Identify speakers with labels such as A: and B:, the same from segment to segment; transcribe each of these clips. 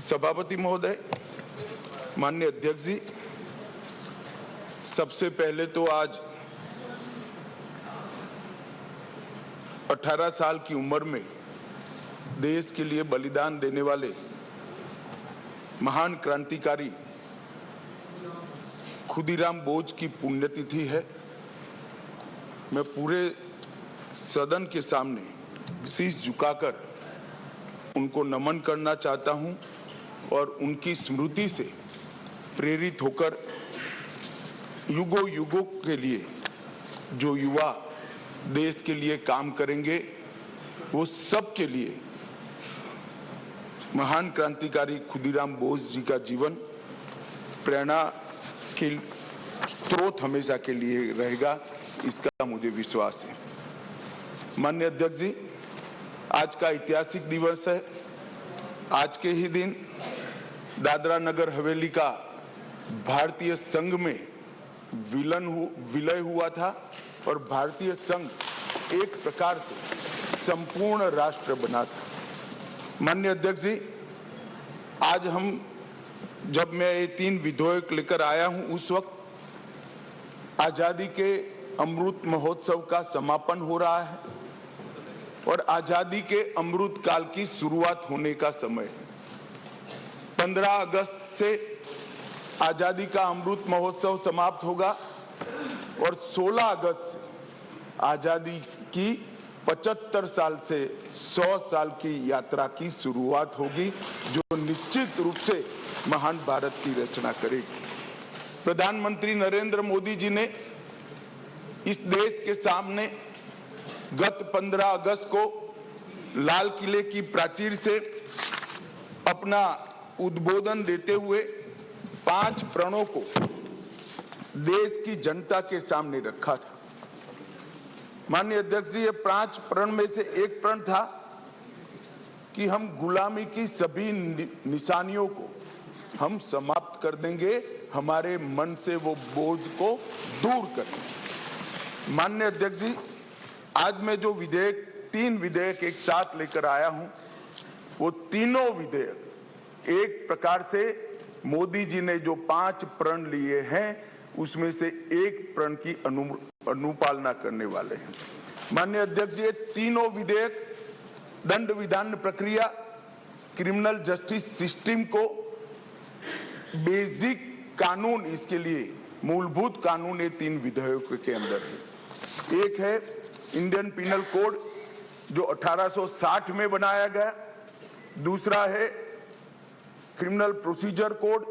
A: सभापति महोदय, माननीय अध्यक्ष जी, सबसे पहले तो आज 18 साल की उम्र में देश के लिए बलिदान देने वाले महान क्रांतिकारी खुदीराम बोस की पुण्यतिथि है। मैं पूरे सदन के सामने शीश झुकाकर उनको नमन करना चाहता हूं और उनकी स्मृति से प्रेरित होकर युगों युगों के लिए जो युवा देश के लिए काम करेंगे वो सब के लिए महान क्रांतिकारी खुदीराम बोस जी का जीवन प्रेरणा के स्रोत हमेशा के लिए रहेगा, इसका मुझे विश्वास है। माननीय अध्यक्ष जी, आज का ऐतिहासिक दिवस है। आज के ही दिन दादरा नगर हवेली का भारतीय संघ में विलय हुआ था और भारतीय संघ एक प्रकार से संपूर्ण राष्ट्र बना था। माननीय अध्यक्ष जी, आज जब मैं ये 3 विधेयक लेकर आया हूं, उस वक्त आजादी के अमृत महोत्सव का समापन हो रहा है और आजादी के अमृत काल की शुरुआत होने का समय है। 15 अगस्त से आजादी का अमृत महोत्सव समाप्त होगा और 16 अगस्त से आजादी की 75 साल से 100 साल की यात्रा की शुरुआत होगी, जो निश्चित रूप से महान भारत की रचना करेगी। प्रधानमंत्री नरेंद्र मोदी जी ने इस देश के सामने गत 15 अगस्त को लाल किले की प्राचीर से अपना उद्बोधन देते हुए 5 प्रणों को देश की जनता के सामने रखा था। माननीय अध्यक्ष जी, ये 5 प्रण में से एक प्रण था कि हम गुलामी की सभी निशानियों को हम समाप्त कर देंगे, हमारे मन से वो बोझ को दूर करेंगे। माननीय अध्यक्ष जी, आज मैं जो 3 विधेयक एक साथ लेकर आया हूं, वो तीनों विधेयक एक प्रकार से मोदी जी ने जो 5 प्रण लिए हैं उसमें से एक प्रण की अनुपालना करने वाले हैं। माननीय अध्यक्ष जी, ये तीनों विधेयक दंड विधान प्रक्रिया, क्रिमिनल जस्टिस सिस्टम को बेसिक कानून, इसके लिए मूलभूत कानून ये 3 विधेयकों के अंदर है। एक है इंडियन पिनल कोड जो 1860 में बनाया गया, दूसरा है क्रिमिनल प्रोसीजर कोड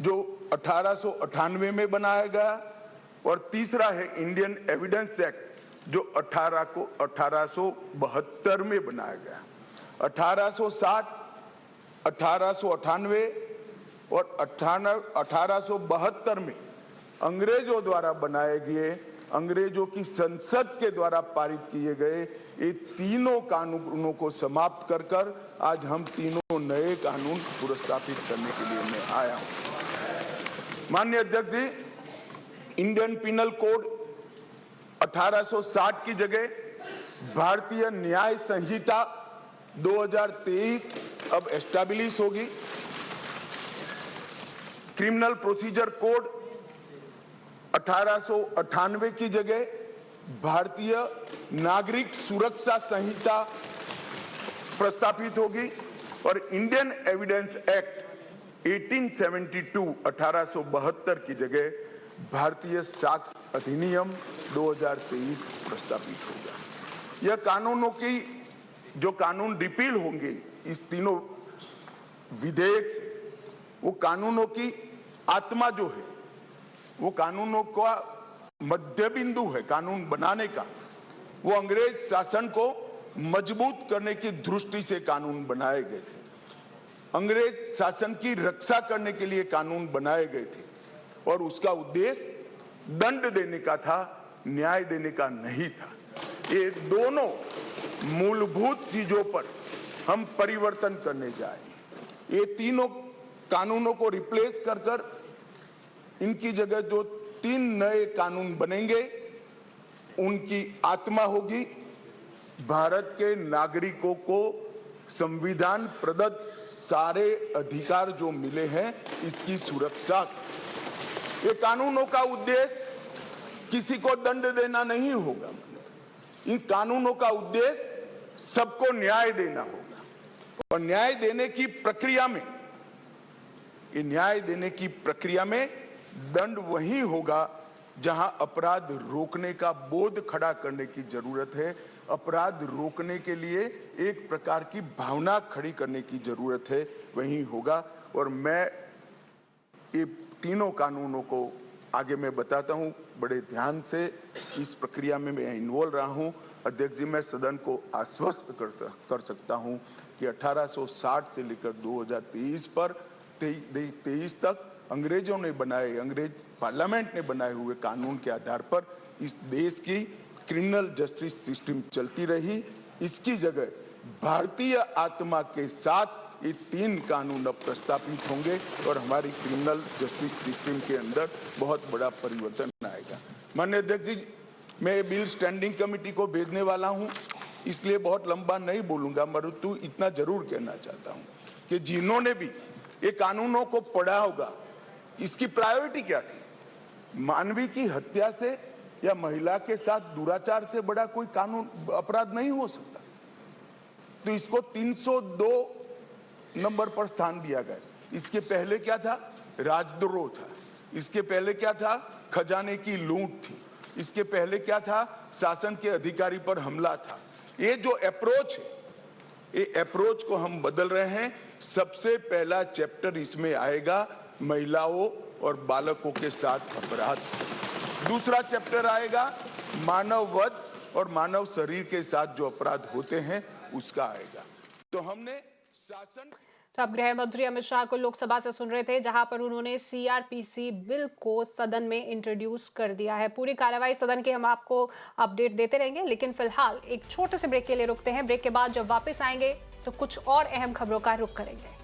A: जो 1898 में बनाया गया और तीसरा है इंडियन एविडेंस एक्ट जो 1872 में बनाया गया। 1860, 1898 और 1872 में अंग्रेजों द्वारा बनाए गए, अंग्रेजों की संसद के द्वारा पारित किए गए ये तीनों कानूनों को समाप्त कर आज हम तीनों नए कानून पुरस्कृत करने के लिए मैं आया हूं। माननीय अध्यक्ष जी, इंडियन पिनल कोड 1860 की जगह भारतीय न्याय संहिता 2023 अब एस्टैब्लिश होगी। क्रिमिनल प्रोसीजर कोड 1898 की जगह भारतीय नागरिक सुरक्षा संहिता प्रस्तावित होगी और इंडियन एविडेंस एक्ट 1872 की जगह भारतीय साक्ष्य अधिनियम 2023 प्रस्तावित होगा। यह कानूनों की जो कानून रिपील होंगे इस तीनों विधेयक से, वो कानूनों की आत्मा जो है, वो कानूनों का मध्य बिंदु है कानून बनाने का, वो अंग्रेज शासन को मजबूत करने की दृष्टि से कानून बनाए गए थे। अंग्रेज शासन की रक्षा करने के लिए कानून बनाए गए थे और उसका उद्देश्य दंड देने का था, न्याय देने का नहीं था। ये दोनों मूलभूत चीजों पर हम परिवर्तन करने जाएंगे। ये तीनों कानूनों को रिप्लेस कर इनकी जगह जो 3 नए कानून बनेंगे, उनकी आत्मा होगी भारत के नागरिकों को संविधान प्रदत्त सारे अधिकार जो मिले हैं इसकी सुरक्षा। ये कानूनों का उद्देश्य किसी को दंड देना नहीं होगा, इन कानूनों का उद्देश्य सबको न्याय देना होगा। और न्याय देने की प्रक्रिया में, ये न्याय देने की प्रक्रिया में दंड वही होगा जहां अपराध रोकने का बोध खड़ा करने की जरूरत है, अपराध रोकने के लिए एक प्रकार की भावना खड़ी करने की जरूरत है, वही होगा। और मैं ये तीनों कानूनों को आगे मैं बताता हूं, बड़े ध्यान से इस प्रक्रिया में मैं इन्वॉल्व रहा हूं। अध्यक्ष जी, मैं सदन को आश्वस्त कर सकता हूं कि 1860 से लेकर 2023 पर 23 तक अंग्रेजों ने बनाए, अंग्रेज पार्लियामेंट ने बनाए हुए कानून के आधार पर इस देश की क्रिमिनल जस्टिस सिस्टम चलती रही। इसकी जगह भारतीय आत्मा के साथ ये 3 कानून अब प्रस्तापित होंगे और हमारी क्रिमिनल जस्टिस सिस्टम के अंदर बहुत बड़ा परिवर्तन आएगा। माननीय अध्यक्ष जी, मैं ये बिल स्टैंडिंग कमेटी को भेजने वाला हूं, इसलिए बहुत लंबा नहीं बोलूंगा, परंतु इतना जरूर कहना चाहता हूं कि जिन्होंने भी ये कानूनों को पढ़ा होगा, इसकी प्रायोरिटी क्या थी? मानवी की हत्या से या महिला के साथ दुराचार से बड़ा कोई कानून अपराध नहीं हो सकता, तो इसको 302 नंबर पर स्थान दिया गया। इसके पहले क्या था? राजद्रोह था। इसके पहले क्या था? खजाने की लूट थी। इसके पहले क्या था? शासन के अधिकारी पर हमला था। ये जो अप्रोच है, ये अप्रोच को हम बदल रहे हैं। सबसे पहला चैप्टर इसमें आएगा महिलाओं और बालकों के साथ अपराध। दूसरा चैप्टर आएगा मानव वध और मानव शरीर के साथ जो अपराध होते हैं उसका आएगा। तो हमने शासन।
B: तो अब गृह मंत्री अमित शाह को लोकसभा से सुन रहे थे, जहां पर उन्होंने सीआरपीसी बिल को सदन में इंट्रोड्यूस कर दिया है। पूरी कार्रवाई सदन की हम आपको अपडेट देते रहेंगे, लेकिन फिलहाल एक छोटे से ब्रेक के लिए रुकते हैं। ब्रेक के बाद जब वापस आएंगे तो कुछ और अहम खबरों का रुख करेंगे।